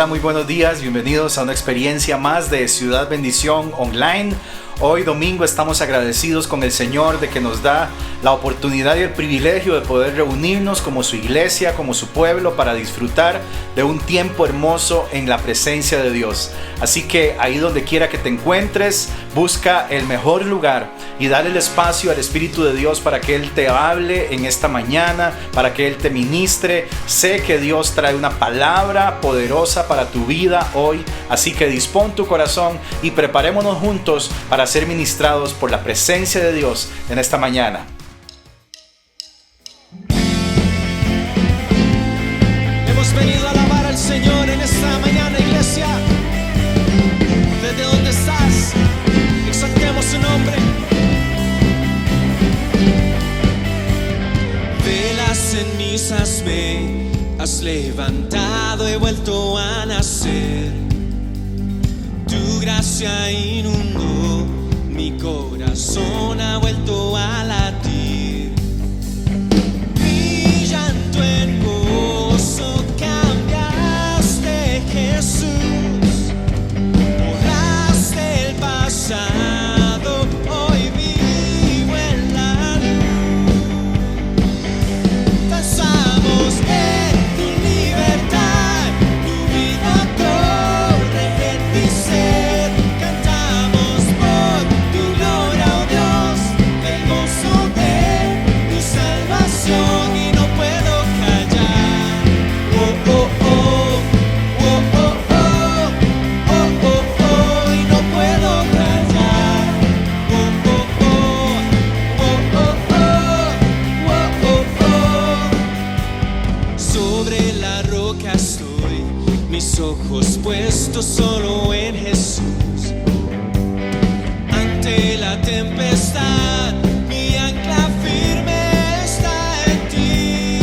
Hola, muy buenos días, bienvenidos a una experiencia más de Ciudad Bendición Online. Hoy domingo estamos agradecidos con el Señor de que nos da la oportunidad y el privilegio de poder reunirnos como su iglesia, como su pueblo, para disfrutar de un tiempo hermoso en la presencia de Dios. Así que ahí donde quiera que te encuentres, busca el mejor lugar y dale el espacio al Espíritu de Dios para que Él te hable en esta mañana, para que Él te ministre. Sé que Dios trae una palabra poderosa para tu vida hoy, así que dispón tu corazón y preparémonos juntos para ser ministrados por la presencia de Dios en esta mañana. Hemos venido a alabar al Señor en esta mañana, iglesia. Desde donde estás, exaltemos su nombre. De las cenizas me has levantado, he vuelto a nacer. Tu gracia inundó mi corazón, ha vuelto a latir. Mi llanto en gozo cambiaste, Jesús. Borraste el pasado, hoy vivo en la luz. Danzamos en tu libertad, tu vida corre en mi ser. Cantamos por tu gloria, oh Dios, el gozo de tu salvación y no puedo callar. Oh, oh, oh, oh, oh, oh, oh, oh, oh, y no puedo callar. Oh, oh, oh, oh, oh, oh, oh, oh. Sobre la roca estoy, mis ojos puestos solo en Jesús. Ante la tempestad, mi ancla firme está en ti.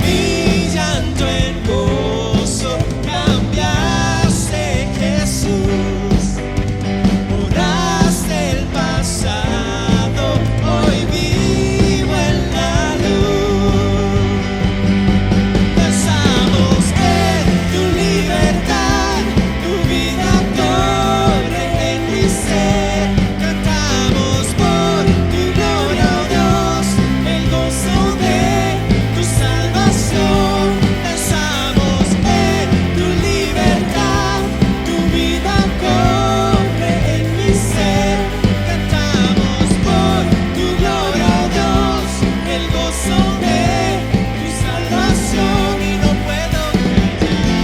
Mi llanto en gozo cambiaste, Jesús. Borraste el pasado, hoy vivo en la luz. Danzamos en tu libertad, tu vida corre en mi ser. Cantamos por tu gloria, oh Dios, el gozo de tu salvación. Danzamos en tu libertad, tu vida corre en mi ser. Cantamos por tu gloria, oh Dios, el gozo de tu salvación y no puedo callar.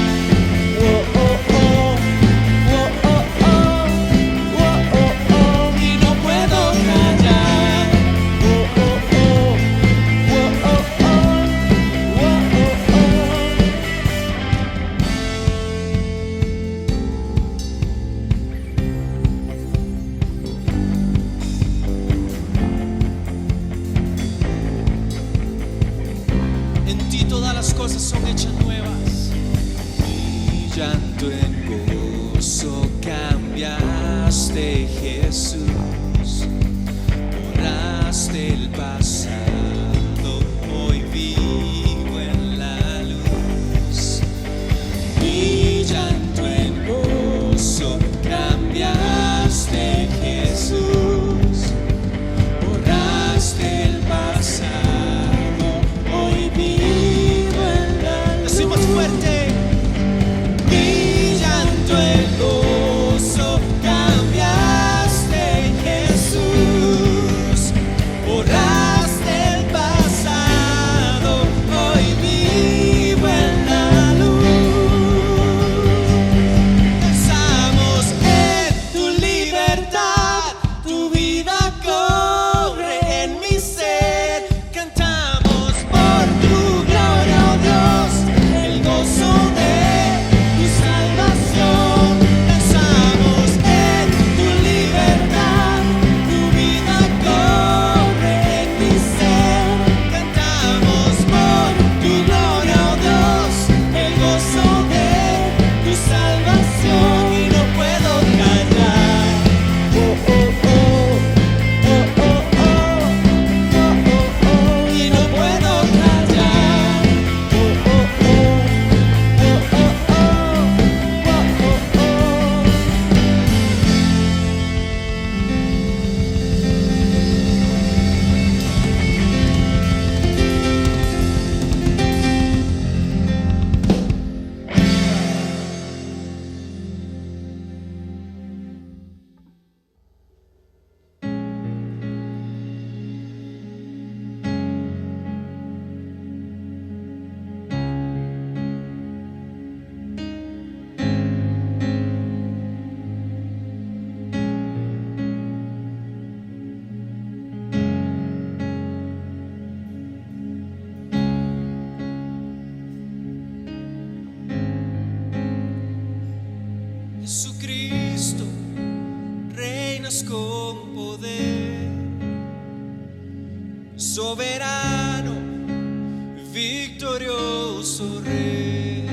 Oh, oh, oh, oh, oh, oh, oh, oh, oh, y no puedo callar. Oh, oh, oh, oh, oh, oh, oh, oh, oh. En ti todas las cosas son hechas nuevas. Mi llanto en gozo cambiaste, Jesús. Borraste el pasado, hoy vivo en la luz. Mi llanto en gozo cambiaste, Jesús. Borraste el pasado, hoy vivo en la luz. Decimos fuerte. Mi llanto en gozo cambiaste, Jesús. soberano, victorioso Rey.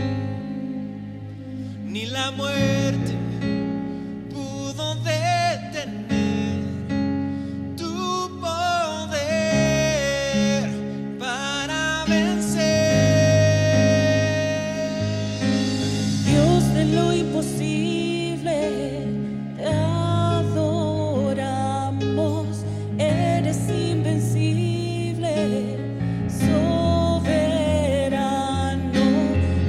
Ni la muerte pudo detener tu poder para vencer. Dios de lo imposible, te adoramos, eres invencible, soberano,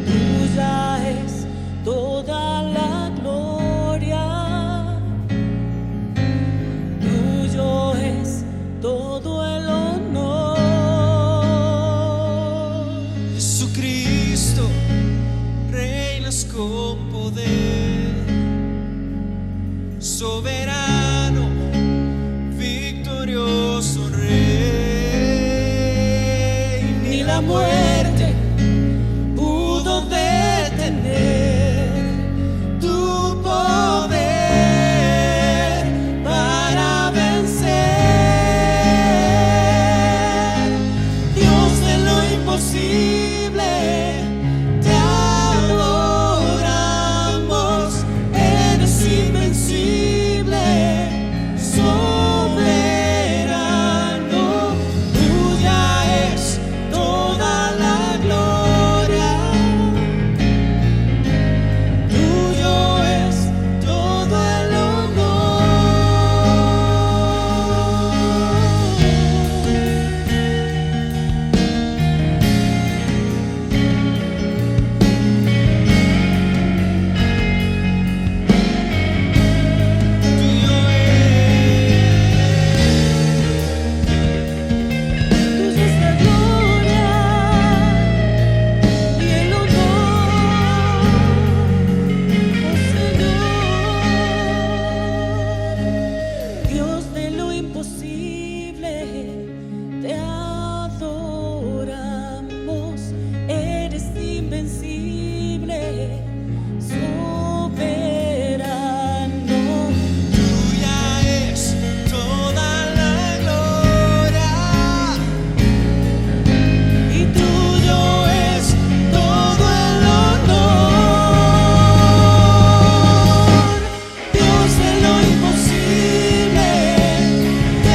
tuya es toda la gloria, tuyo es todo el honor. Jesucristo, reinas con poder, soberano, victorioso Rey. Ni la muerte pudo detener tu poder para vencer. Dios de lo imposible, te adoramos, eres invencible, soberano, tuya es toda la gloria, tuyo es todo el honor. Tuya es la gloria y el honor, oh Señor. Dios de lo imposible, te adoramos, eres invencible, soberano. Tuya es toda la gloria y tuyo es todo el honor. Dios de lo imposible, te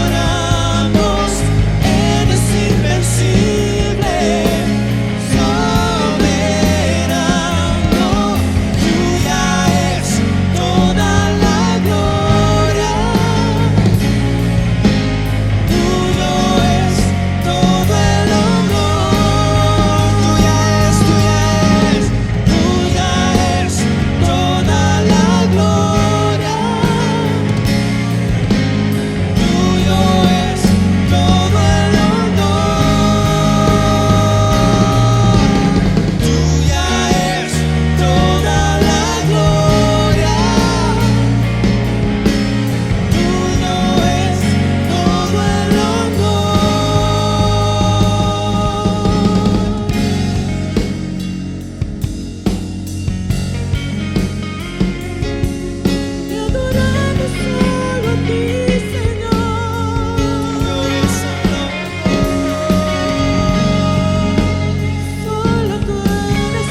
adoramos, eres invencible, soberano, tuya es toda la gloria, tuyo es todo el honor. Tuya es toda la gloria, tuyo es todo el honor. Tuya es toda la gloria, tuyo es todo el Te adoramos solo a ti, Señor. Solo tú eres digno. Solo tú eres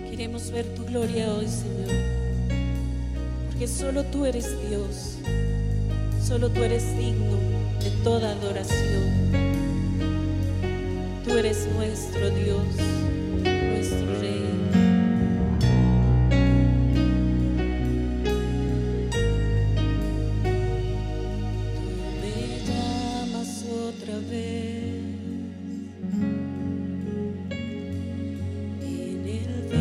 Queremos ver tu gloria hoy, Señor, porque solo tú eres Dios, solo tú eres digno de toda adoración. Tú eres nuestro Dios, nuestro Rey. Tú me llamas otra vez. En el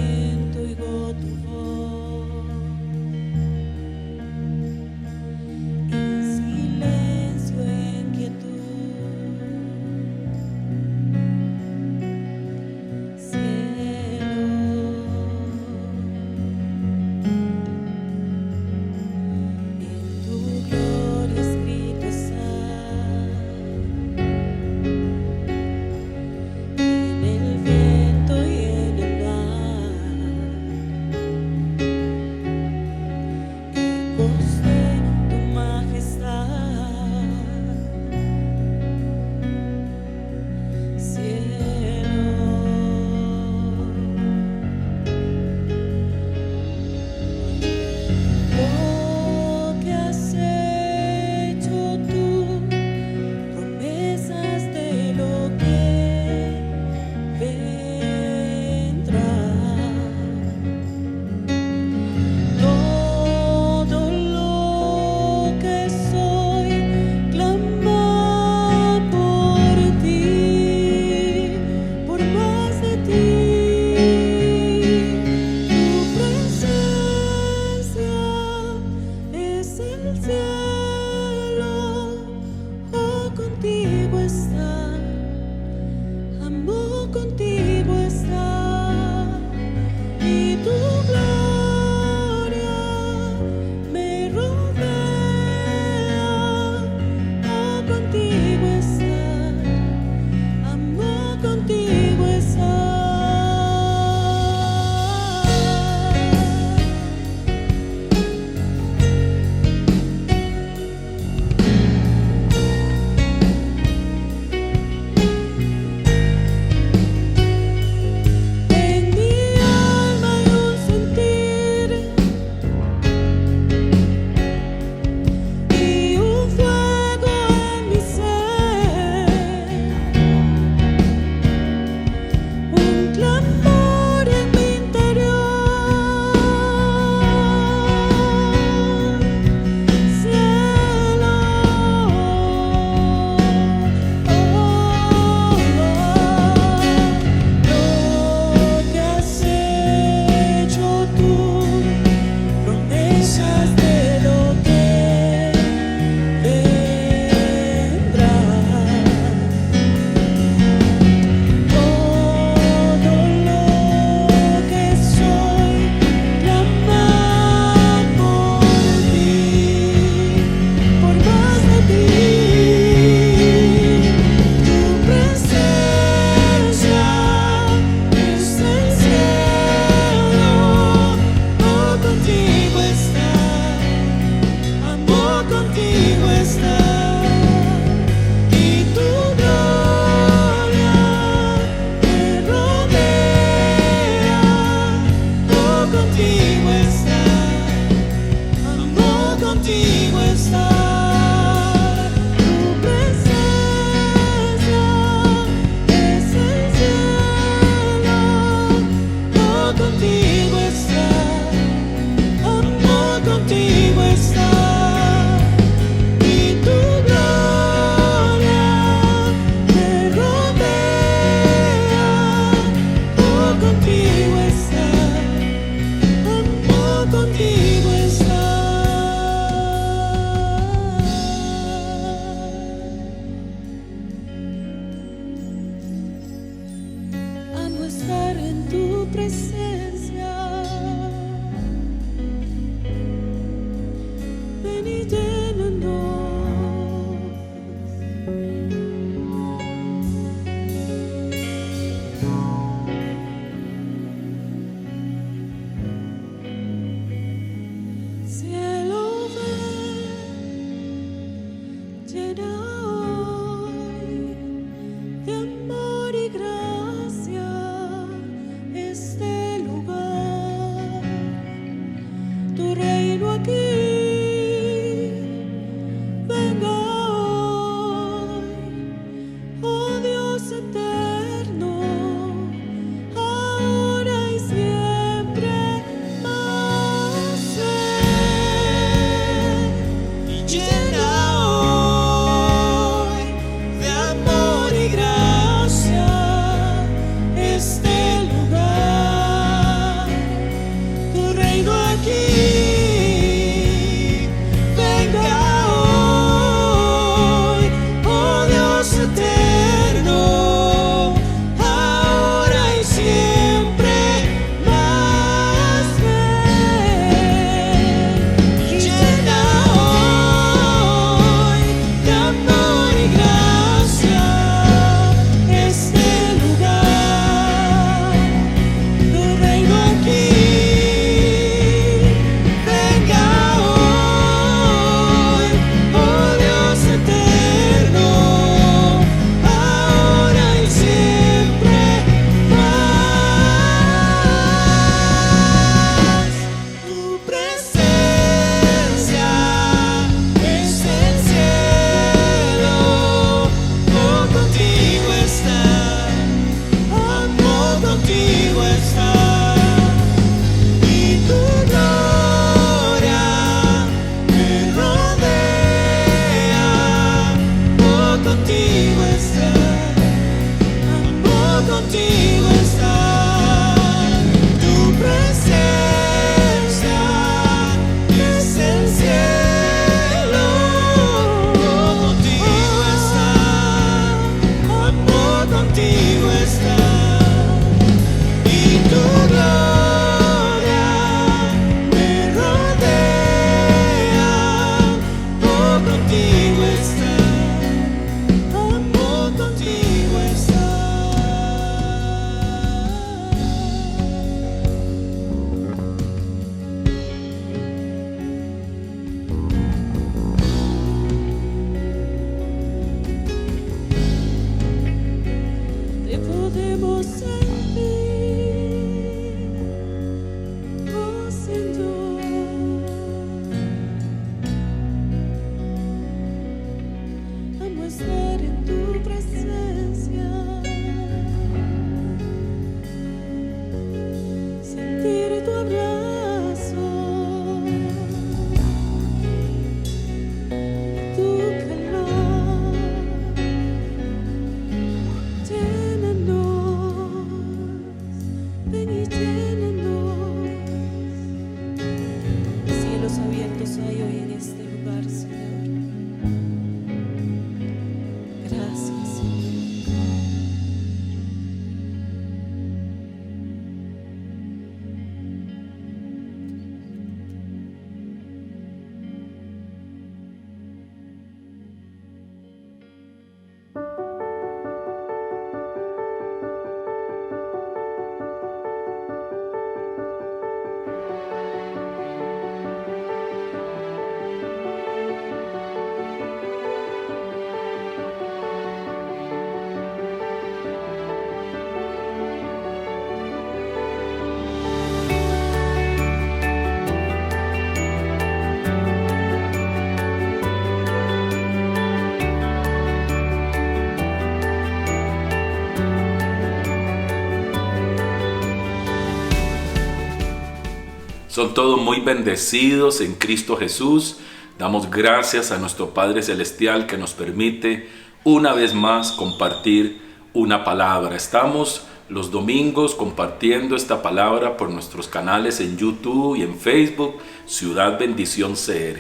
Son todos muy bendecidos en Cristo Jesús. Damos gracias a nuestro Padre Celestial que nos permite una vez más compartir una palabra. Estamos los domingos compartiendo esta palabra por nuestros canales en YouTube y en Facebook, Ciudad Bendición CR.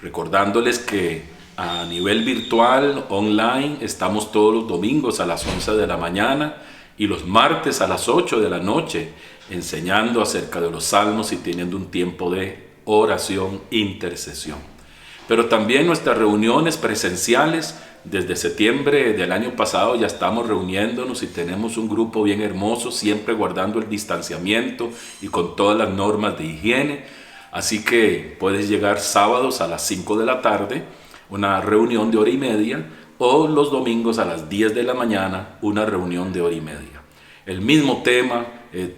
Recordándoles que a nivel virtual, online, estamos todos los domingos a las 11 de la mañana y los martes a las 8 de la noche, enseñando acerca de los salmos y teniendo un tiempo de oración, intercesión. Pero también nuestras reuniones presenciales, desde septiembre del año pasado ya estamos reuniéndonos y tenemos un grupo bien hermoso, siempre guardando el distanciamiento y con todas las normas de higiene. Así que puedes llegar sábados a las 5 de la tarde, una reunión de hora y media, o los domingos a las 10 de la mañana, una reunión de hora y media. El mismo tema,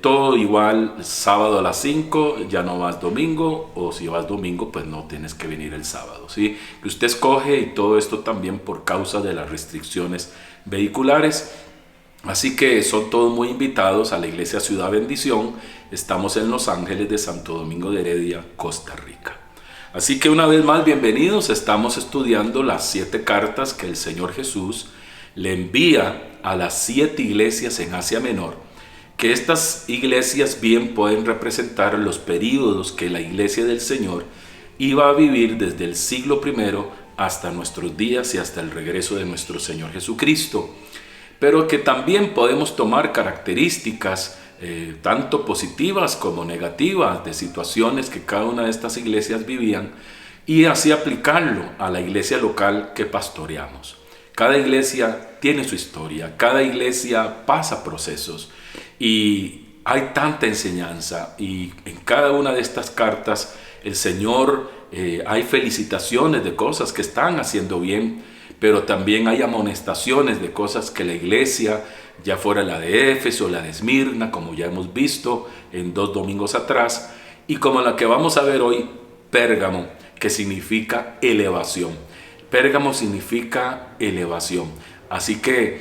todo igual, sábado a las 5, ya no vas domingo, o si vas domingo, pues no tienes que venir el sábado, ¿sí? Que usted escoge, y todo esto también por causa de las restricciones vehiculares. Así que son todos muy invitados a la Iglesia Ciudad Bendición. Estamos en Los Ángeles de Santo Domingo de Heredia, Costa Rica. Así que una vez más, bienvenidos. Estamos estudiando las 7 cartas que el Señor Jesús le envía a las 7 iglesias en Asia Menor, que estas iglesias bien pueden representar los períodos que la iglesia del Señor iba a vivir desde el siglo I hasta nuestros días y hasta el regreso de nuestro Señor Jesucristo, pero que también podemos tomar características tanto positivas como negativas de situaciones que cada una de estas iglesias vivían y así aplicarlo a la iglesia local que pastoreamos. Cada iglesia tiene su historia, cada iglesia pasa procesos y hay tanta enseñanza, y en cada una de estas cartas el Señor hay felicitaciones de cosas que están haciendo bien, pero también hay amonestaciones de cosas que la iglesia, ya fuera la de Éfeso, la de Esmirna, como ya hemos visto en 2 domingos atrás, y como la que vamos a ver hoy, Pérgamo, que significa elevación. Pérgamo significa elevación. Así que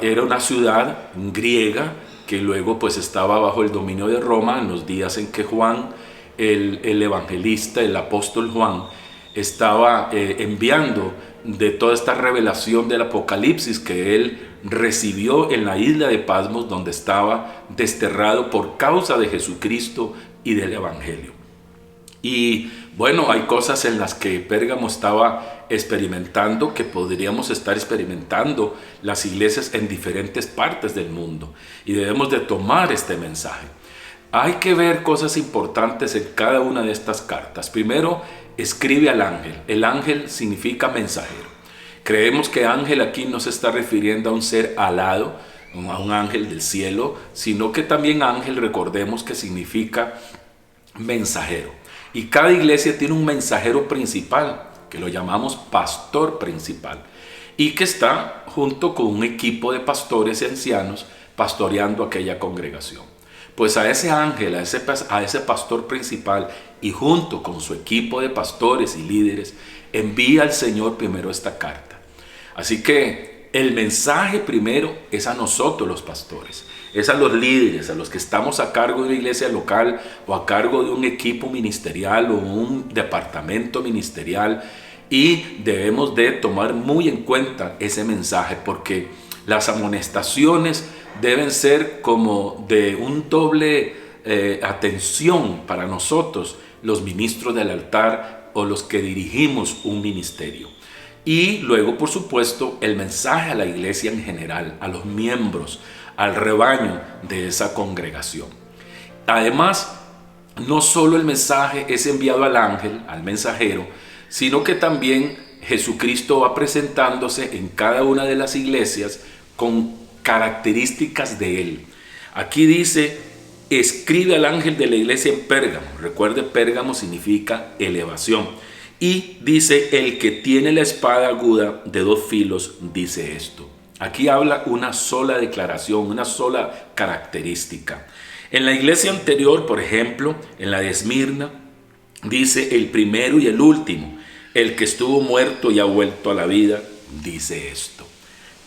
era una ciudad griega que luego pues estaba bajo el dominio de Roma en los días en que Juan, el evangelista, el apóstol Juan, estaba enviando de toda esta revelación del Apocalipsis que él recibió en la isla de Patmos, donde estaba desterrado por causa de Jesucristo y del Evangelio. Y bueno, hay cosas en las que Pérgamo estaba experimentando que podríamos estar experimentando las iglesias en diferentes partes del mundo, y debemos de tomar este mensaje. Hay que ver cosas importantes en cada una de estas cartas. Primero, escribe al ángel. El ángel significa mensajero. Creemos que ángel aquí no se está refiriendo a un ser alado, a un ángel del cielo, sino que también ángel, recordemos que significa mensajero. Y cada iglesia tiene un mensajero principal, que lo llamamos pastor principal, y que está junto con un equipo de pastores y ancianos pastoreando aquella congregación. Pues a ese ángel, a ese pastor principal, y junto con su equipo de pastores y líderes, envía al Señor primero esta carta. Así que el mensaje primero es a nosotros los pastores, es a los líderes, a los que estamos a cargo de una iglesia local o a cargo de un equipo ministerial o un departamento ministerial, y debemos de tomar muy en cuenta ese mensaje, porque las amonestaciones deben ser como de un doble atención para nosotros, los ministros del altar o los que dirigimos un ministerio. Y luego, por supuesto, el mensaje a la iglesia en general, a los miembros, al rebaño de esa congregación. Además, no solo el mensaje es enviado al ángel, al mensajero, sino que también Jesucristo va presentándose en cada una de las iglesias con características de él. Aquí dice, escribe al ángel de la iglesia en Pérgamo. Recuerde, Pérgamo significa elevación. Y dice, el que tiene la espada aguda de 2 filos dice esto. Aquí habla una sola declaración, una sola característica. En la iglesia anterior, por ejemplo, en la de Esmirna, dice el primero y el último, el que estuvo muerto y ha vuelto a la vida, dice esto.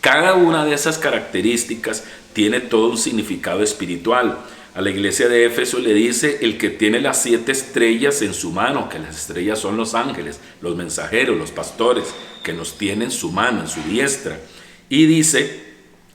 Cada una de esas características tiene todo un significado espiritual. A la iglesia de Éfeso le dice: el que tiene las 7 estrellas en su mano, que las estrellas son los ángeles, los mensajeros, los pastores, que nos tiene en su mano, en su diestra. Y dice: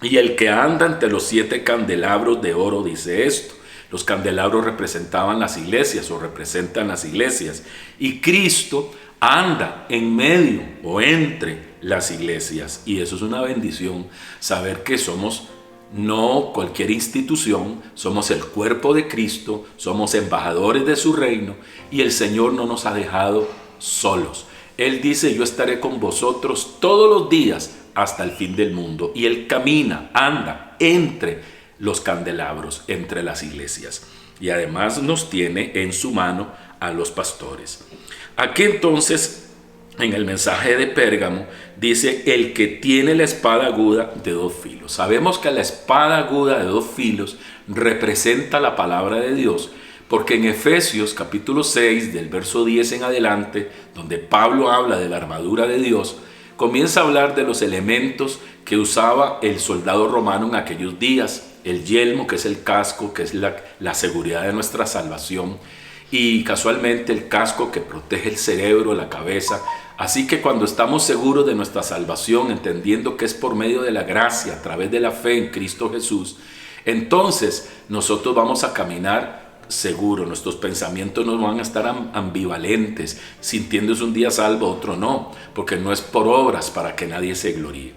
y el que anda ante los 7 candelabros de oro, dice esto. Los candelabros representaban las iglesias o representan las iglesias. Y Cristo anda en medio o entre las iglesias. Y eso es una bendición, saber que somos no cualquier institución, somos el cuerpo de Cristo, somos embajadores de su reino y el Señor no nos ha dejado solos. Él dice: yo estaré con vosotros todos los días hasta el fin del mundo. Y Él camina, anda entre los candelabros, entre las iglesias. Y además nos tiene en su mano a los pastores. Aquí entonces, en el mensaje de Pérgamo, dice: el que tiene la espada aguda de 2 filos. Sabemos que la espada aguda de 2 filos representa la palabra de Dios, porque en Efesios capítulo 6, del verso 10 en adelante, donde Pablo habla de la armadura de Dios, comienza a hablar de los elementos que usaba el soldado romano en aquellos días. El yelmo, que es el casco, que es la seguridad de nuestra salvación, y casualmente el casco que protege el cerebro, la cabeza. Así que cuando estamos seguros de nuestra salvación, entendiendo que es por medio de la gracia, a través de la fe en Cristo Jesús, entonces nosotros vamos a caminar seguro. Nuestros pensamientos no van a estar ambivalentes, sintiéndose un día salvo, otro no, porque no es por obras para que nadie se gloríe.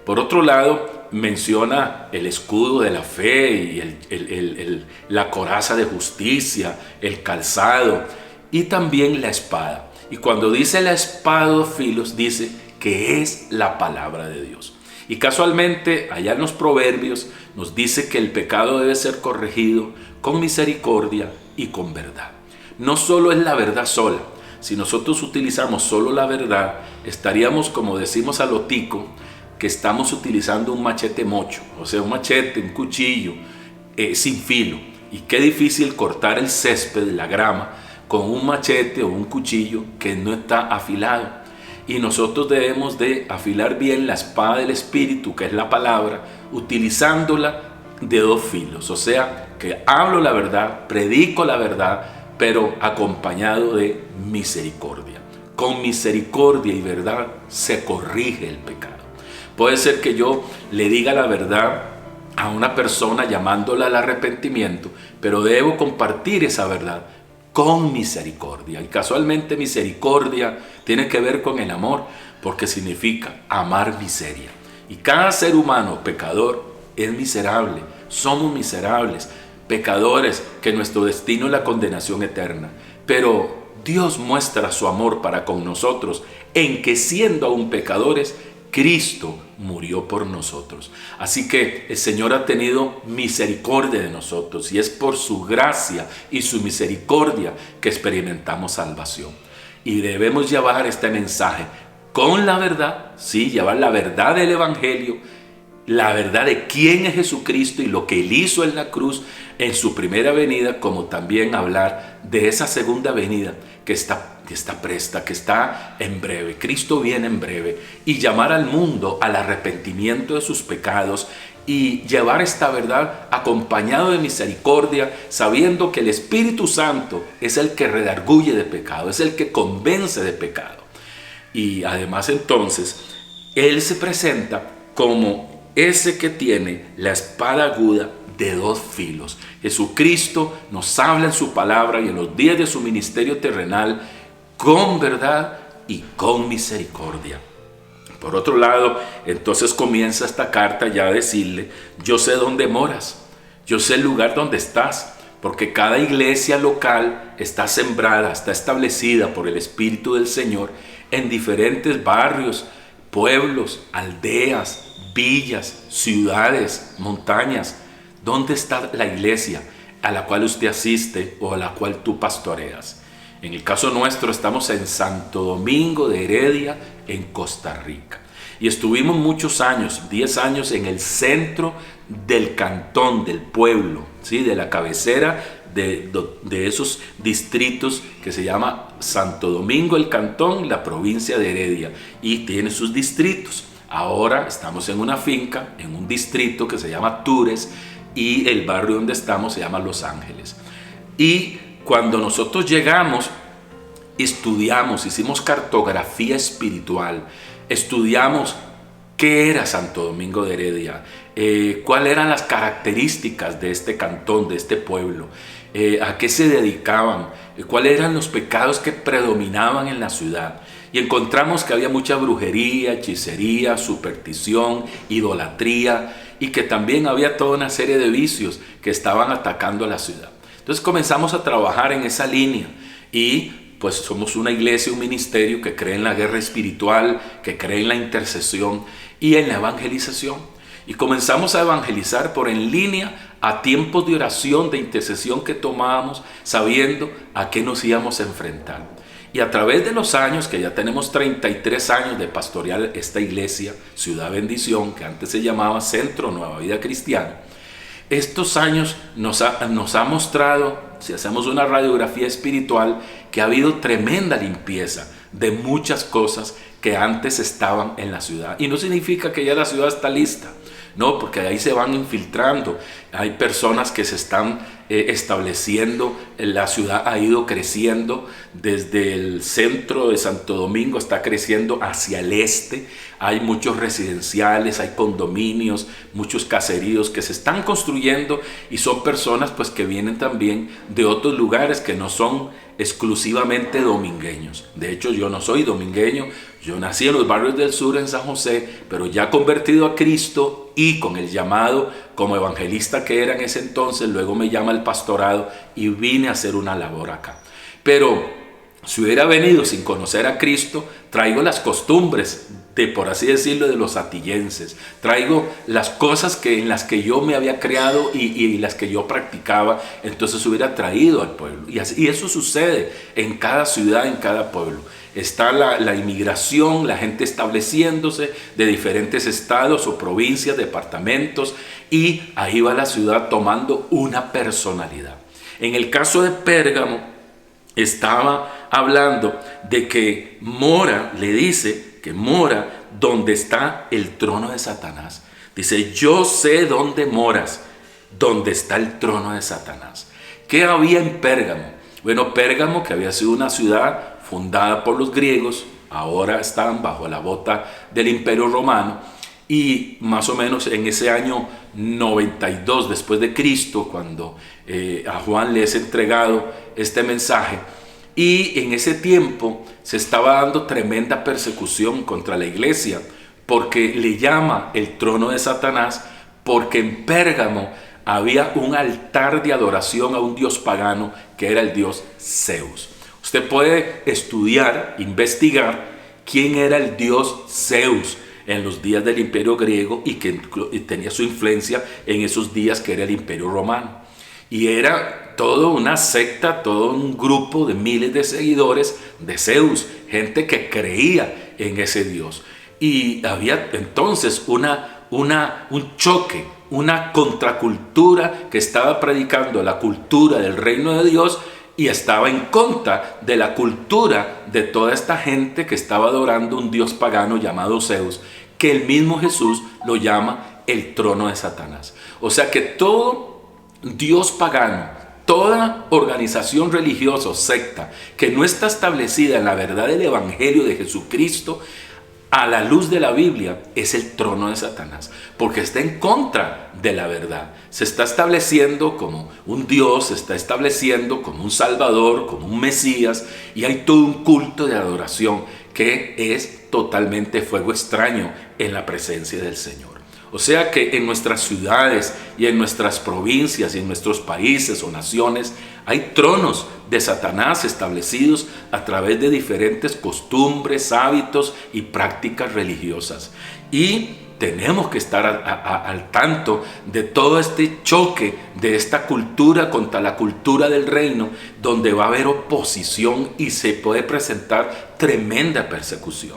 Por otro lado, menciona el escudo de la fe y la coraza de justicia, el calzado y también la espada. Y cuando dice la espada de 2 filos, dice que es la palabra de Dios. Y casualmente, allá en los Proverbios, nos dice que el pecado debe ser corregido con misericordia y con verdad. No solo es la verdad sola. Si nosotros utilizamos solo la verdad, estaríamos, como decimos a lo tico, que estamos utilizando un machete mocho, o sea, un machete, un cuchillo sin filo. Y qué difícil cortar el césped, la grama, con un machete o un cuchillo que no está afilado. Y nosotros debemos de afilar bien la espada del Espíritu, que es la palabra, utilizándola de 2 filos. O sea, que hablo la verdad, predico la verdad, pero acompañado de misericordia. Con misericordia y verdad se corrige el pecado. Puede ser que yo le diga la verdad a una persona llamándola al arrepentimiento, pero debo compartir esa verdad con misericordia. Y casualmente misericordia tiene que ver con el amor, porque significa amar miseria. Y cada ser humano pecador es miserable, somos miserables, pecadores, que nuestro destino es la condenación eterna. Pero Dios muestra su amor para con nosotros en que, siendo aún pecadores, Cristo murió por nosotros. Así que el Señor ha tenido misericordia de nosotros, y es por su gracia y su misericordia que experimentamos salvación. Y debemos llevar este mensaje con la verdad, sí, llevar la verdad del Evangelio, la verdad de quién es Jesucristo y lo que Él hizo en la cruz en su primera venida, como también hablar de esa segunda venida que está presta, que está en breve. Cristo viene en breve, y llamar al mundo al arrepentimiento de sus pecados y llevar esta verdad acompañado de misericordia, sabiendo que el Espíritu Santo es el que redarguye de pecado, es el que convence de pecado. Y además entonces Él se presenta como ese que tiene la espada aguda de 2 filos. Jesucristo nos habla en su palabra y en los días de su ministerio terrenal con verdad y con misericordia. Por otro lado, entonces comienza esta carta ya a decirle: yo sé dónde moras, yo sé el lugar donde estás, porque cada iglesia local está sembrada, está establecida por el Espíritu del Señor en diferentes barrios, pueblos, aldeas, villas, ciudades, montañas. ¿Dónde está la iglesia a la cual usted asiste o a la cual tú pastoreas? En el caso nuestro estamos en Santo Domingo de Heredia, en Costa Rica. Y estuvimos muchos años, 10 años, en el centro del cantón, del pueblo, ¿sí? De la cabecera de esos distritos que se llama Santo Domingo, el cantón, la provincia de Heredia. Y tiene sus distritos. Ahora estamos en una finca, en un distrito que se llama Tures, y el barrio donde estamos se llama Los Ángeles. Y cuando nosotros llegamos, estudiamos, hicimos cartografía espiritual, estudiamos qué era Santo Domingo de Heredia, cuáles eran las características de este cantón, de este pueblo, a qué se dedicaban, cuáles eran los pecados que predominaban en la ciudad. Y encontramos que había mucha brujería, hechicería, superstición, idolatría, y que también había toda una serie de vicios que estaban atacando a la ciudad. Entonces comenzamos a trabajar en esa línea y pues somos una iglesia, un ministerio que cree en la guerra espiritual, que cree en la intercesión y en la evangelización. Y comenzamos a evangelizar por en línea a tiempos de oración, de intercesión que tomábamos, sabiendo a qué nos íbamos a enfrentar. Y a través de los años, que ya tenemos 33 años de pastorear esta iglesia, Ciudad Bendición, que antes se llamaba Centro Nueva Vida Cristiana, estos años nos ha mostrado, si hacemos una radiografía espiritual, que ha habido tremenda limpieza de muchas cosas que antes estaban en la ciudad. Y no significa que ya la ciudad está lista, no, porque de ahí se van infiltrando. Hay personas que se están estableciendo, la ciudad ha ido creciendo desde el centro de Santo Domingo, está creciendo hacia el este. Hay muchos residenciales, hay condominios, muchos caseríos que se están construyendo y son personas pues que vienen también de otros lugares que no son exclusivamente domingueños. De hecho, yo no soy domingueño, yo nací en los barrios del sur en San José, pero ya convertido a Cristo y con el llamado como evangelista que era en ese entonces, luego me llama el pastorado y vine a hacer una labor acá. Pero si hubiera venido sin conocer a Cristo, traigo las costumbres de, por así decirlo, de los atillenses. Traigo las cosas en las que yo me había creado y las que yo practicaba, entonces hubiera traído al pueblo. Y eso sucede en cada ciudad, en cada pueblo. Está la inmigración, la gente estableciéndose de diferentes estados o provincias, departamentos, y ahí va la ciudad tomando una personalidad. En el caso de Pérgamo, estaba hablando de que mora, le dice que mora donde está el trono de Satanás. Dice, yo sé dónde moras, donde está el trono de Satanás. ¿Qué había en Pérgamo? Bueno, Pérgamo, que había sido una ciudad fundada por los griegos, ahora están bajo la bota del Imperio Romano, y más o menos en ese año 92 después de Cristo, cuando a Juan le es entregado este mensaje, y en ese tiempo se estaba dando tremenda persecución contra la iglesia, porque le llama el trono de Satanás, porque en Pérgamo había un altar de adoración a un dios pagano que era el dios Zeus. Usted puede estudiar, investigar quién era el dios Zeus en los días del Imperio griego y que tenía su influencia en esos días que era el Imperio romano. Y era toda una secta, todo un grupo de miles de seguidores de Zeus, gente que creía en ese dios. Y había entonces un choque, una contracultura que estaba predicando la cultura del reino de Dios y estaba en contra de la cultura de toda esta gente que estaba adorando un dios pagano llamado Zeus, que el mismo Jesús lo llama el trono de Satanás. O sea que todo dios pagano, toda organización religiosa o secta que no está establecida en la verdad del evangelio de Jesucristo, a la luz de la Biblia, es el trono de Satanás, porque está en contra de la verdad. Se está estableciendo como un Dios, se está estableciendo como un Salvador, como un Mesías, y hay todo un culto de adoración que es totalmente fuego extraño en la presencia del Señor. O sea que en nuestras ciudades y en nuestras provincias y en nuestros países o naciones hay tronos de Satanás establecidos a través de diferentes costumbres, hábitos y prácticas religiosas. Y tenemos que estar al tanto de todo este choque de esta cultura contra la cultura del reino, donde va a haber oposición y se puede presentar tremenda persecución.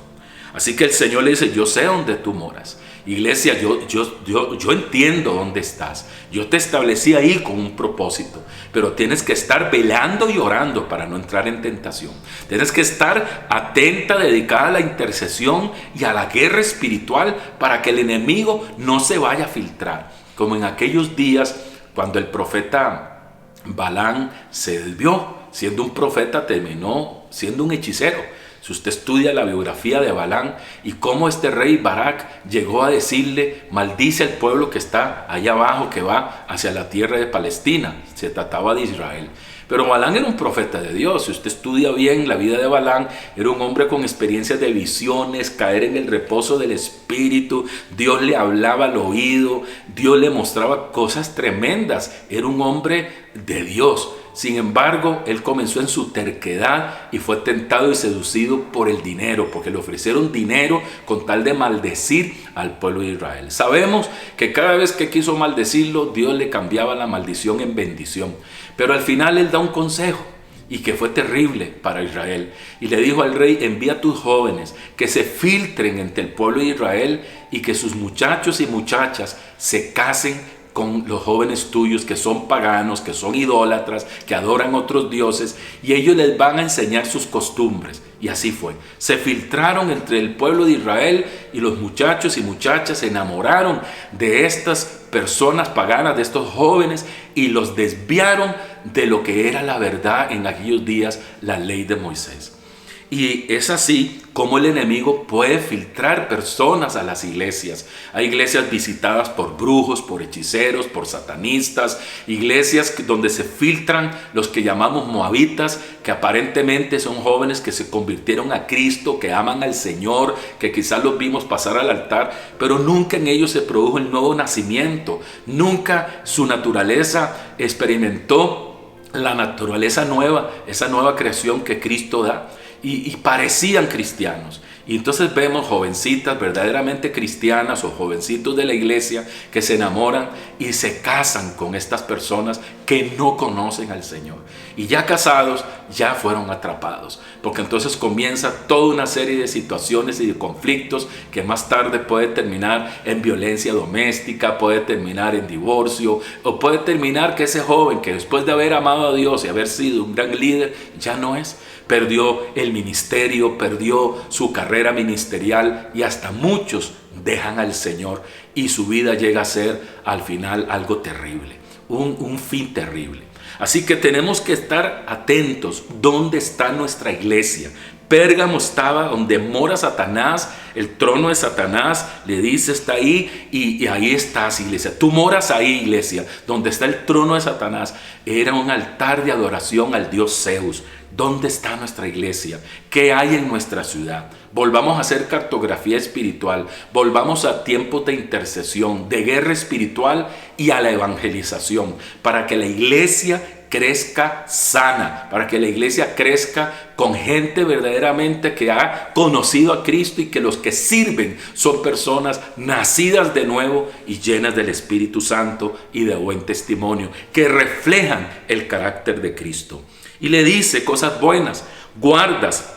Así que el Señor le dice, yo sé dónde tú moras. Iglesia, yo entiendo dónde estás. Yo te establecí ahí con un propósito, pero tienes que estar velando y orando para no entrar en tentación. Tienes que estar atenta, dedicada a la intercesión y a la guerra espiritual para que el enemigo no se vaya a filtrar. Como en aquellos días cuando el profeta Balaam se desvió. Siendo un profeta terminó siendo un hechicero. Si usted estudia la biografía de Balaam y cómo este rey Barak llegó a decirle: maldice al pueblo que está allá abajo, que va hacia la tierra de Palestina. Se trataba de Israel. Pero Balaam era un profeta de Dios. Si usted estudia bien la vida de Balaam, era un hombre con experiencias de visiones, caer en el reposo del Espíritu. Dios le hablaba al oído, Dios le mostraba cosas tremendas. Era un hombre de Dios. Sin embargo, él comenzó en su terquedad y fue tentado y seducido por el dinero, porque le ofrecieron dinero con tal de maldecir al pueblo de Israel. Sabemos que cada vez que quiso maldecirlo, Dios le cambiaba la maldición en bendición. Pero al final él da un consejo, y que fue terrible para Israel. Y le dijo al rey: envía a tus jóvenes que se filtren entre el pueblo de Israel y que sus muchachos y muchachas se casen con los jóvenes tuyos que son paganos, que son idólatras, que adoran otros dioses, y ellos les van a enseñar sus costumbres. Y así fue. Se filtraron entre el pueblo de Israel y los muchachos y muchachas se enamoraron de estas personas paganas, de estos jóvenes, y los desviaron de lo que era la verdad en aquellos días, la ley de Moisés. Y es así como el enemigo puede filtrar personas a las iglesias. Hay iglesias visitadas por brujos, por hechiceros, por satanistas, iglesias donde se filtran los que llamamos moabitas, que aparentemente son jóvenes que se convirtieron a Cristo, que aman al Señor, que quizás los vimos pasar al altar, pero nunca en ellos se produjo el nuevo nacimiento. Nunca su naturaleza experimentó la naturaleza nueva, esa nueva creación que Cristo da. Y parecían cristianos. Y entonces vemos jovencitas verdaderamente cristianas o jovencitos de la iglesia que se enamoran y se casan con estas personas que no conocen al Señor. Y ya casados, ya fueron atrapados. Porque entonces comienza toda una serie de situaciones y de conflictos que más tarde puede terminar en violencia doméstica, puede terminar en divorcio, o puede terminar que ese joven que después de haber amado a Dios y haber sido un gran líder, ya no es. Perdió el ministerio, perdió su carrera ministerial y hasta muchos dejan al Señor y su vida llega a ser al final algo terrible, un fin terrible. Así que tenemos que estar atentos. ¿Dónde está nuestra iglesia? Pérgamo estaba donde mora Satanás, el trono de Satanás, le dice, está ahí, y ahí estás, iglesia. Tú moras ahí, iglesia, donde está el trono de Satanás. Era un altar de adoración al dios Zeus. ¿Dónde está nuestra iglesia? ¿Qué hay en nuestra ciudad? Volvamos a hacer cartografía espiritual, volvamos a tiempos de intercesión, de guerra espiritual y a la evangelización, para que la iglesia crezca sana, para que la iglesia crezca con gente verdaderamente que ha conocido a Cristo y que los que sirven son personas nacidas de nuevo y llenas del Espíritu Santo y de buen testimonio, que reflejan el carácter de Cristo. Y le dice cosas buenas: guardas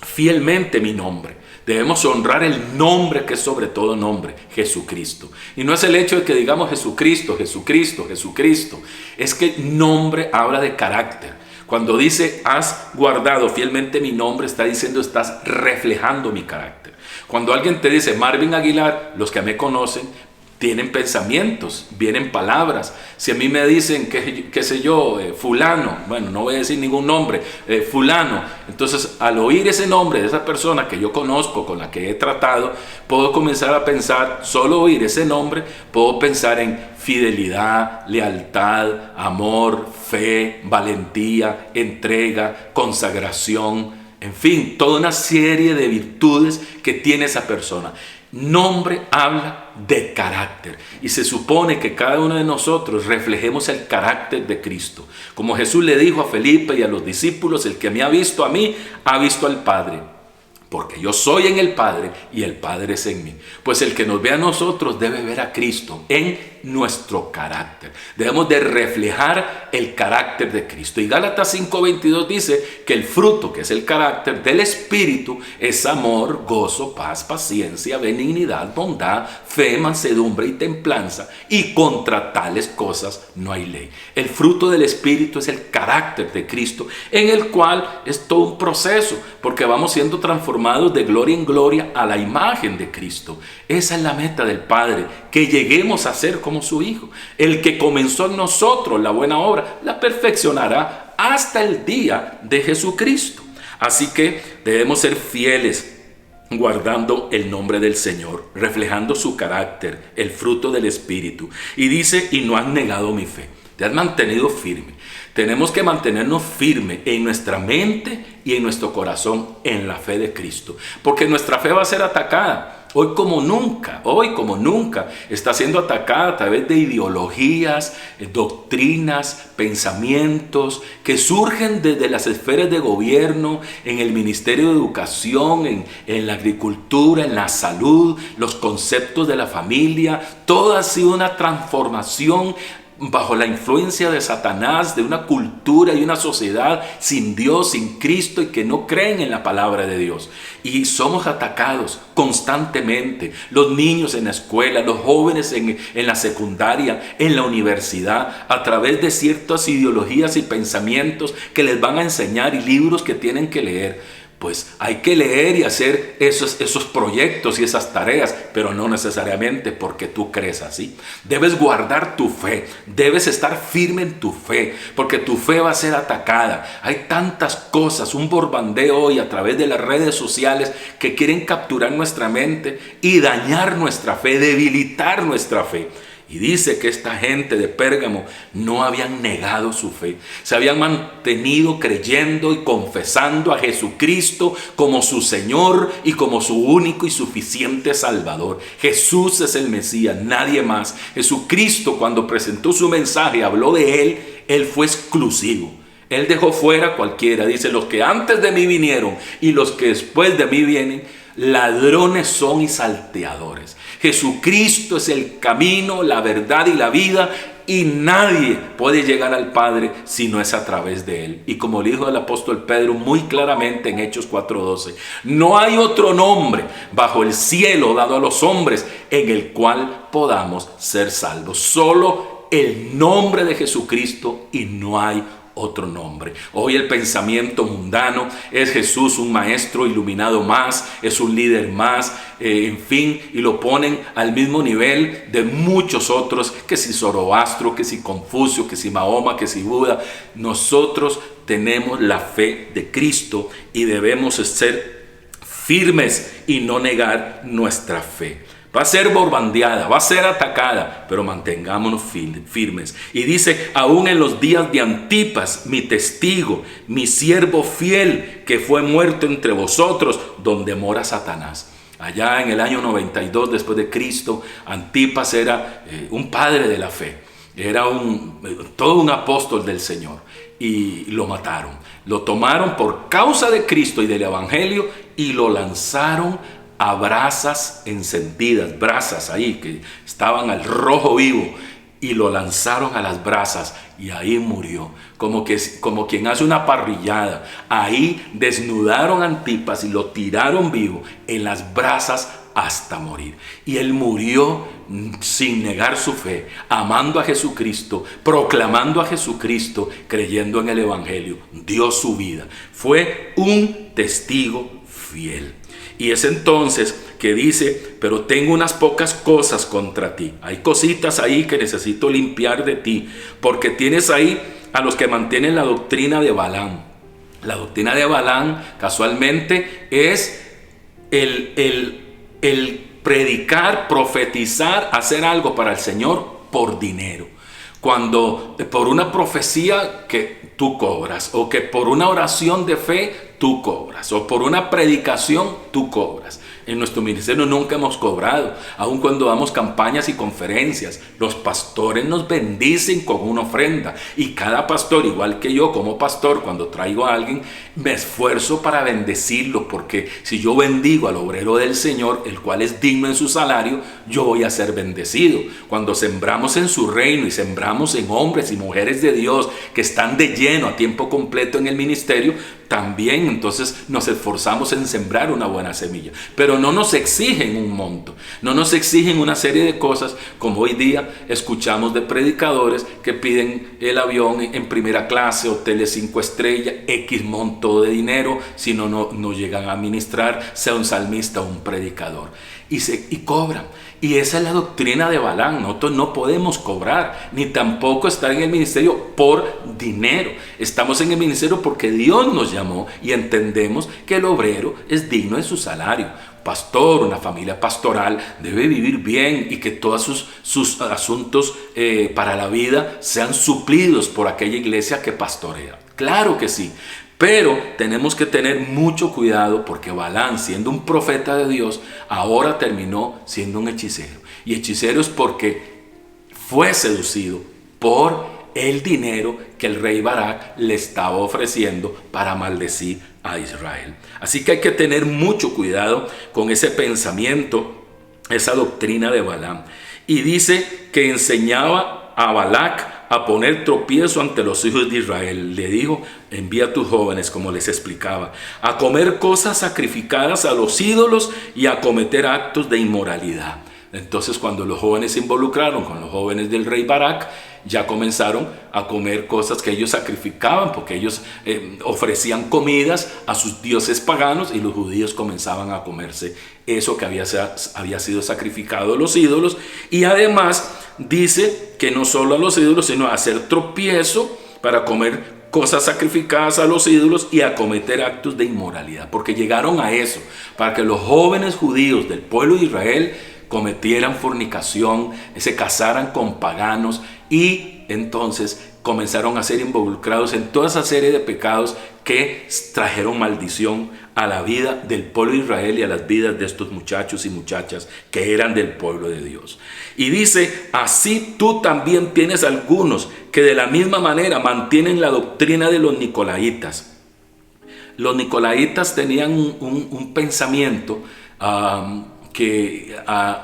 fielmente mi nombre. Debemos honrar el nombre que es sobre todo nombre, Jesucristo. Y no es el hecho de que digamos Jesucristo, Jesucristo, Jesucristo. Es que nombre habla de carácter. Cuando dice has guardado fielmente mi nombre, está diciendo estás reflejando mi carácter. Cuando alguien te dice Marvin Aguilar, los que me conocen tienen pensamientos, vienen palabras. Si a mí me dicen, qué sé yo, fulano, bueno, no voy a decir ningún nombre, fulano, entonces al oír ese nombre de esa persona que yo conozco, con la que he tratado, puedo comenzar a pensar, solo oír ese nombre, puedo pensar en fidelidad, lealtad, amor, fe, valentía, entrega, consagración, en fin, toda una serie de virtudes que tiene esa persona. Nombre habla de carácter y se supone que cada uno de nosotros reflejemos el carácter de Cristo. Como Jesús le dijo a Felipe y a los discípulos, el que me ha visto a mí, ha visto al Padre. Porque yo soy en el Padre y el Padre es en mí. Pues el que nos ve a nosotros debe ver a Cristo en nuestro carácter. Debemos de reflejar el carácter de Cristo. Y Gálatas 5:22 dice que el fruto, que es el carácter del Espíritu, es amor, gozo, paz, paciencia, benignidad, bondad, fe, mansedumbre y templanza. Y contra tales cosas no hay ley. El fruto del Espíritu es el carácter de Cristo, en el cual es todo un proceso, porque vamos siendo transformados transformados de gloria en gloria a la imagen de Cristo. Esa es la meta del Padre, que lleguemos a ser como su Hijo. El que comenzó en nosotros la buena obra, la perfeccionará hasta el día de Jesucristo. Así que debemos ser fieles, guardando el nombre del Señor, reflejando su carácter, el fruto del Espíritu. Y dice, y no has negado mi fe. Te has mantenido firme. Tenemos que mantenernos firmes en nuestra mente y en nuestro corazón en la fe de Cristo. Porque nuestra fe va a ser atacada. Hoy como nunca está siendo atacada a través de ideologías, doctrinas, pensamientos que surgen desde las esferas de gobierno, en el Ministerio de Educación, en la agricultura, en la salud, los conceptos de la familia. Todo ha sido una transformación bajo la influencia de Satanás, de una cultura y una sociedad sin Dios, sin Cristo, y que no creen en la palabra de Dios. Y somos atacados constantemente. Los niños en la escuela, los jóvenes en la secundaria, en la universidad, a través de ciertas ideologías y pensamientos que les van a enseñar y libros que tienen que leer. Pues hay que leer y hacer esos proyectos y esas tareas, pero no necesariamente porque tú crees así. Debes guardar tu fe, debes estar firme en tu fe, porque tu fe va a ser atacada. Hay tantas cosas, un bombardeo hoy a través de las redes sociales que quieren capturar nuestra mente y dañar nuestra fe, debilitar nuestra fe. Y dice que esta gente de Pérgamo no habían negado su fe. Se habían mantenido creyendo y confesando a Jesucristo como su Señor y como su único y suficiente Salvador. Jesús es el Mesías, nadie más. Jesucristo, cuando presentó su mensaje, habló de Él fue exclusivo. Él dejó fuera a cualquiera. Dice, los que antes de mí vinieron y los que después de mí vienen, ladrones son y salteadores. Jesucristo es el camino, la verdad y la vida, y nadie puede llegar al Padre si no es a través de Él. Y como le dijo el apóstol Pedro muy claramente en Hechos 4:12, no hay otro nombre bajo el cielo dado a los hombres en el cual podamos ser salvos. Solo el nombre de Jesucristo y no hay otro nombre. Hoy el pensamiento mundano es Jesús un maestro iluminado más, es un líder más, en fin, y lo ponen al mismo nivel de muchos otros, que si Zoroastro, que si Confucio, que si Mahoma, que si Buda. Nosotros tenemos la fe de Cristo y debemos ser firmes y no negar nuestra fe. Va a ser bombardeada, va a ser atacada, pero mantengámonos firmes. Y dice, aún en los días de Antipas, mi testigo, mi siervo fiel, que fue muerto entre vosotros, donde mora Satanás. Allá en el año 92 después de Cristo, Antipas era un padre de la fe. Era todo un apóstol del Señor. Y lo mataron. Lo tomaron por causa de Cristo y del Evangelio y lo lanzaron a brasas encendidas, brasas ahí que estaban al rojo vivo, y lo lanzaron a las brasas y ahí murió, como quien hace una parrillada. Ahí desnudaron a Antipas y lo tiraron vivo en las brasas hasta morir. Y él murió sin negar su fe, amando a Jesucristo, proclamando a Jesucristo, creyendo en el Evangelio. Dio su vida, fue un testigo fiel. Y es entonces que dice, pero tengo unas pocas cosas contra ti. Hay cositas ahí que necesito limpiar de ti, porque tienes ahí a los que mantienen la doctrina de Balaam. La doctrina de Balaam casualmente es el predicar, profetizar, hacer algo para el Señor por dinero. Cuando por una profecía que tú cobras, o que por una oración de fe tú cobras, o por una predicación tú cobras. En nuestro ministerio nunca hemos cobrado, aun cuando damos campañas y conferencias. Los pastores nos bendicen con una ofrenda, y cada pastor, igual que yo como pastor, cuando traigo a alguien, me esfuerzo para bendecirlo, porque si yo bendigo al obrero del Señor, el cual es digno en su salario, yo voy a ser bendecido. Cuando sembramos en su reino y sembramos en hombres y mujeres de Dios que están de lleno a tiempo completo en el ministerio, también entonces nos esforzamos en sembrar una buena semilla. Pero no nos exigen un monto, no nos exigen una serie de cosas como hoy día escuchamos de predicadores que piden el avión en primera clase, hoteles 5 estrellas, X monto de dinero, si no llegan a ministrar, sea un salmista o un predicador. Y cobran. Y esa es la doctrina de Balaam. Nosotros no podemos cobrar, ni tampoco estar en el ministerio por dinero. Estamos en el ministerio porque Dios nos llamó y entendemos que el obrero es digno de su salario. Pastor, una familia pastoral debe vivir bien y que todos sus asuntos para la vida sean suplidos por aquella iglesia que pastorea. Claro que sí. Pero tenemos que tener mucho cuidado porque Balaam, siendo un profeta de Dios, ahora terminó siendo un hechicero. Y hechicero es porque fue seducido por el dinero que el rey Barak le estaba ofreciendo para maldecir a Israel. Así que hay que tener mucho cuidado con ese pensamiento, esa doctrina de Balaam. Y dice que enseñaba a Balac a poner tropiezo ante los hijos de Israel. Le dijo: envía a tus jóvenes, como les explicaba, a comer cosas sacrificadas a los ídolos y a cometer actos de inmoralidad. Entonces, cuando los jóvenes se involucraron con los jóvenes del rey Barak, ya comenzaron a comer cosas que ellos sacrificaban, porque ellos ofrecían comidas a sus dioses paganos y los judíos comenzaban a comerse eso que había sido sacrificado a los ídolos. Y además dice que no solo a los ídolos, sino a hacer tropiezo para comer cosas sacrificadas a los ídolos y a cometer actos de inmoralidad, porque llegaron a eso, para que los jóvenes judíos del pueblo de Israel cometieran fornicación, se casaran con paganos y entonces comenzaron a ser involucrados en toda esa serie de pecados que trajeron maldición a la vida del pueblo de Israel y a las vidas de estos muchachos y muchachas que eran del pueblo de Dios. Y dice: así tú también tienes algunos que de la misma manera mantienen la doctrina de los nicolaitas. Los nicolaitas tenían un pensamiento que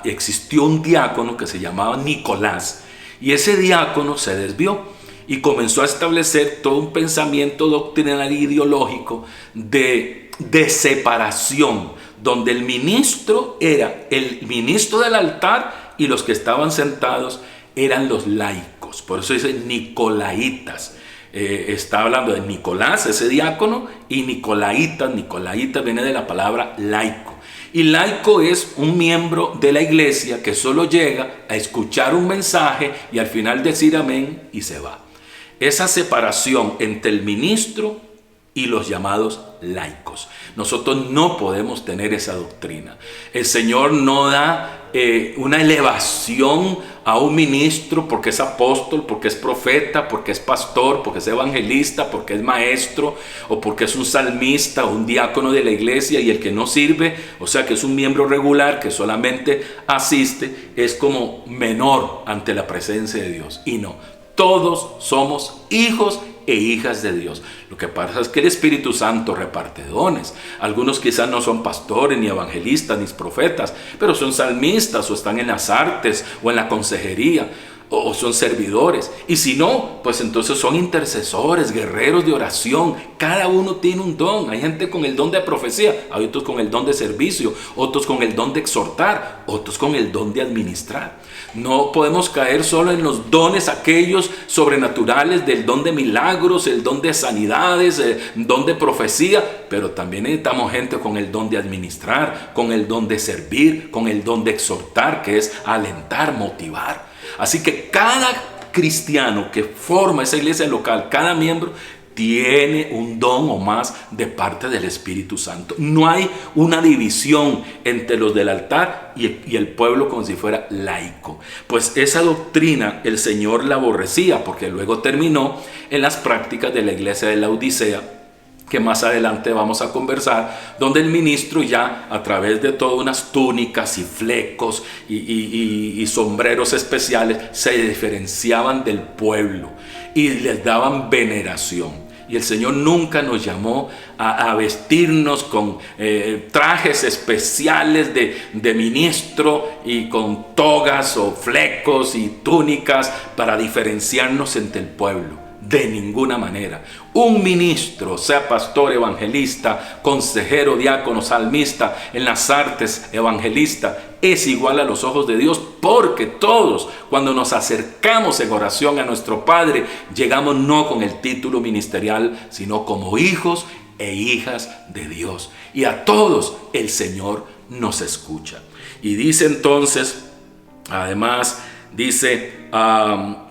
existió un diácono que se llamaba Nicolás, y ese diácono se desvió y comenzó a establecer todo un pensamiento doctrinal e ideológico de separación, donde el ministro era el ministro del altar y los que estaban sentados eran los laicos. Por eso dice nicolaitas. Está hablando de Nicolás, ese diácono, y nicolaitas. Nicolaitas viene de la palabra laico. Y laico es un miembro de la iglesia que solo llega a escuchar un mensaje y al final decir amén y se va. Esa separación entre el ministro y los llamados laicos. Nosotros no podemos tener esa doctrina. El Señor no da una elevación a un ministro porque es apóstol, porque es profeta, porque es pastor, porque es evangelista, porque es maestro, o porque es un salmista o un diácono de la iglesia, y el que no sirve, o sea que es un miembro regular que solamente asiste, es como menor ante la presencia de Dios. Y no, todos somos hijos e hijas de Dios. Lo que pasa es que el Espíritu Santo reparte dones. Algunos quizás no son pastores, ni evangelistas, ni profetas, pero son salmistas, o están en las artes, o en la consejería, o son servidores. Y si no, pues entonces son intercesores, guerreros de oración. Cada uno tiene un don. Hay gente con el don de profecía, hay otros con el don de servicio, otros con el don de exhortar, otros con el don de administrar. No podemos caer solo en los dones aquellos sobrenaturales del don de milagros, el don de sanidades, el don de profecía, pero también necesitamos gente con el don de administrar, con el don de servir, con el don de exhortar, que es alentar, motivar. Así que cada cristiano que forma esa iglesia local, cada miembro, tiene un don o más de parte del Espíritu Santo. No hay una división entre los del altar y el pueblo como si fuera laico. Pues esa doctrina el Señor la aborrecía, porque luego terminó en las prácticas de la iglesia de la Odisea, que más adelante vamos a conversar, donde el ministro ya a través de todas unas túnicas y flecos y sombreros especiales se diferenciaban del pueblo y les daban veneración. Y el Señor nunca nos llamó a vestirnos con trajes especiales de ministro y con togas o flecos y túnicas para diferenciarnos entre el pueblo. de ninguna manera. Un ministro, sea pastor, evangelista, consejero, diácono, salmista, en las artes, evangelista, es igual a los ojos de Dios, porque todos, cuando nos acercamos en oración a nuestro Padre, llegamos no con el título ministerial, sino como hijos e hijas de Dios. Y a todos el Señor nos escucha. Y dice entonces, además, dice,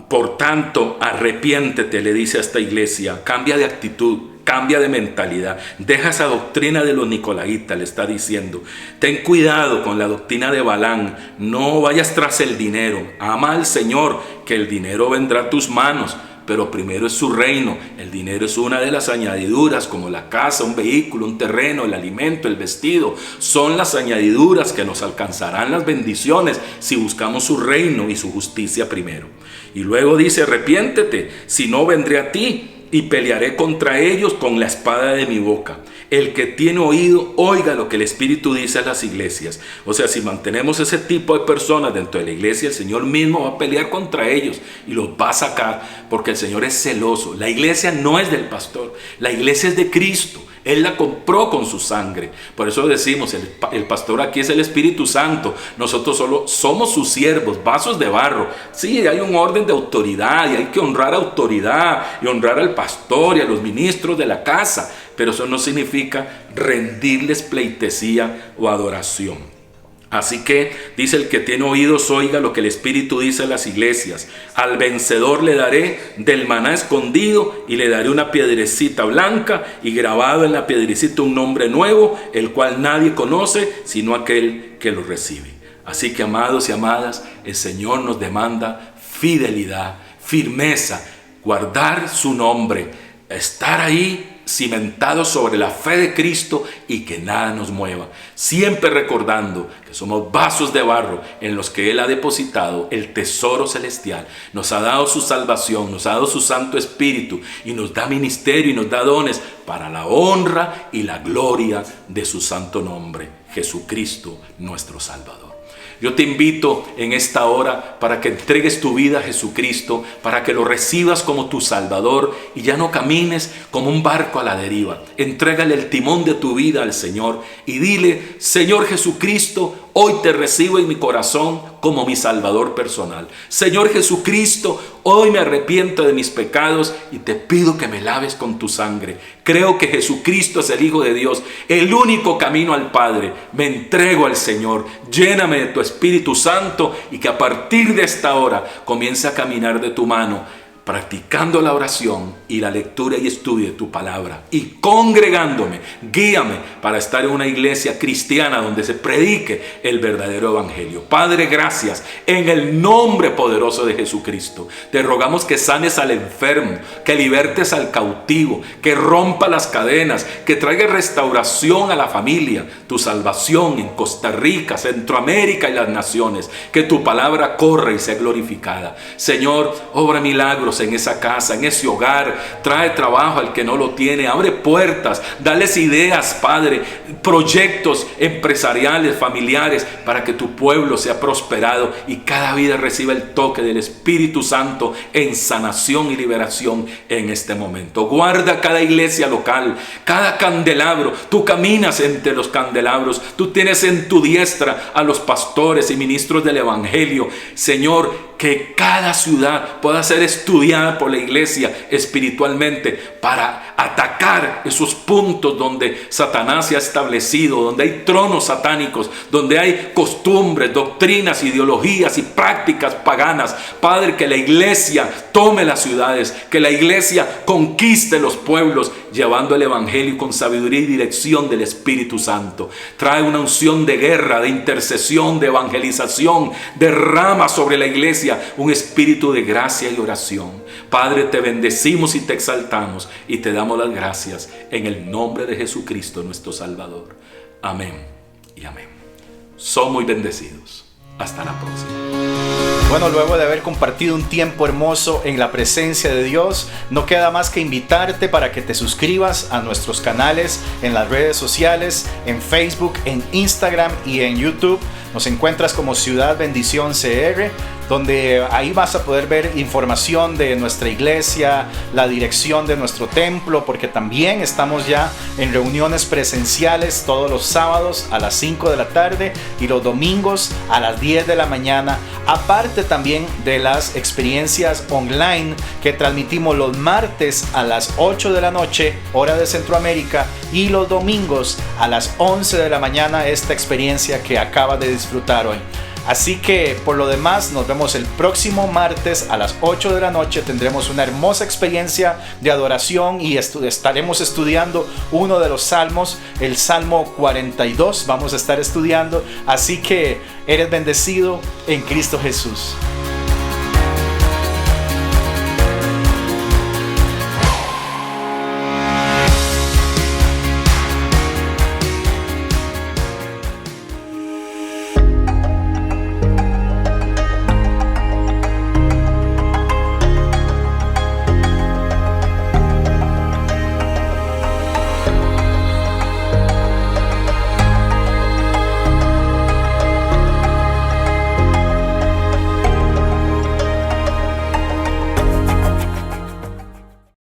por tanto, arrepiéntete, le dice a esta iglesia, cambia de actitud, cambia de mentalidad, deja esa doctrina de los nicolaitas, le está diciendo. Ten cuidado con la doctrina de Balaam, no vayas tras el dinero, ama al Señor, que el dinero vendrá a tus manos. Pero primero es su reino. El dinero es una de las añadiduras, como la casa, un vehículo, un terreno, el alimento, el vestido. Son las añadiduras que nos alcanzarán las bendiciones si buscamos su reino y su justicia primero. Y luego dice, arrepiéntete, si no vendré a ti y pelearé contra ellos con la espada de mi boca. El que tiene oído, oiga lo que el Espíritu dice a las iglesias. O sea, si mantenemos ese tipo de personas dentro de la iglesia, el Señor mismo va a pelear contra ellos y los va a sacar, porque el Señor es celoso. La iglesia no es del pastor, la iglesia es de Cristo. Él la compró con su sangre. Por eso decimos, el pastor aquí es el Espíritu Santo. Nosotros solo somos sus siervos, vasos de barro. Sí, hay un orden de autoridad y hay que honrar autoridad y honrar al pastor y a los ministros de la casa. Pero eso no significa rendirles pleitesía o adoración. Así que dice, el que tiene oídos oiga lo que el Espíritu dice a las iglesias. Al vencedor le daré del maná escondido y le daré una piedrecita blanca y grabado en la piedrecita un nombre nuevo, el cual nadie conoce sino aquel que lo recibe. Así que, amados y amadas, el Señor nos demanda fidelidad, firmeza, guardar su nombre, estar ahí cimentados sobre la fe de Cristo y que nada nos mueva, siempre recordando que somos vasos de barro en los que Él ha depositado el tesoro celestial, nos ha dado su salvación, nos ha dado su Santo Espíritu y nos da ministerio y nos da dones para la honra y la gloria de su santo nombre, Jesucristo nuestro Salvador. Yo te invito en esta hora para que entregues tu vida a Jesucristo, para que lo recibas como tu Salvador y ya no camines como un barco a la deriva. Entrégale el timón de tu vida al Señor y dile: Señor Jesucristo, hoy te recibo en mi corazón como mi Salvador personal. Señor Jesucristo, hoy me arrepiento de mis pecados y te pido que me laves con tu sangre. Creo que Jesucristo es el Hijo de Dios, el único camino al Padre. Me entrego al Señor, lléname de tu Espíritu Santo y que a partir de esta hora comience a caminar de tu mano, practicando la oración y la lectura y estudio de tu palabra y congregándome. Guíame para estar en una iglesia cristiana donde se predique el verdadero evangelio. Padre, gracias en el nombre poderoso de Jesucristo. Te rogamos que sanes al enfermo, que libertes al cautivo, que rompa las cadenas, que traiga restauración a la familia, tu salvación en Costa Rica, Centroamérica y las naciones. Que tu palabra corra y sea glorificada. Señor, obra milagros en esa casa, en ese hogar. Trae trabajo al que no lo tiene, abre puertas, dales ideas, Padre, proyectos empresariales, familiares, para que tu pueblo sea prosperado y cada vida reciba el toque del Espíritu Santo en sanación y liberación en este momento. Guarda cada iglesia local, cada candelabro. Tú caminas entre los candelabros, tú tienes en tu diestra a los pastores y ministros del evangelio. Señor, que cada ciudad pueda ser estudiada por la iglesia espiritualmente para atacar esos puntos donde Satanás se ha establecido, donde hay tronos satánicos, donde hay costumbres, doctrinas, ideologías y prácticas paganas. Padre, que la iglesia tome las ciudades, que la iglesia conquiste los pueblos, llevando el evangelio con sabiduría y dirección del Espíritu Santo. Trae una unción de guerra, de intercesión, de evangelización. Derrama sobre la iglesia un espíritu de gracia y oración. Padre, te bendecimos y te exaltamos y te damos las gracias en el nombre de Jesucristo nuestro Salvador. Amén y amén. Son muy bendecidos. Hasta la próxima. Bueno, luego de haber compartido un tiempo hermoso en la presencia de Dios, no queda más que invitarte para que te suscribas a nuestros canales en las redes sociales, en Facebook, en Instagram y en YouTube. Nos encuentras como Ciudad Bendición CR, donde ahí vas a poder ver información de nuestra iglesia, la dirección de nuestro templo, porque también estamos ya en reuniones presenciales todos los sábados a las 5 de la tarde y los domingos a las 10 de la mañana, aparte también de las experiencias online que transmitimos los martes a las 8 de la noche, hora de Centroamérica, y los domingos a las 11 de la mañana, esta experiencia que acaba de disfrutar hoy. Así que por lo demás nos vemos el próximo martes a las 8 de la noche. Tendremos una hermosa experiencia de adoración y estaremos estudiando uno de los salmos, el Salmo 42 vamos a estar estudiando. Así que eres bendecido en Cristo Jesús.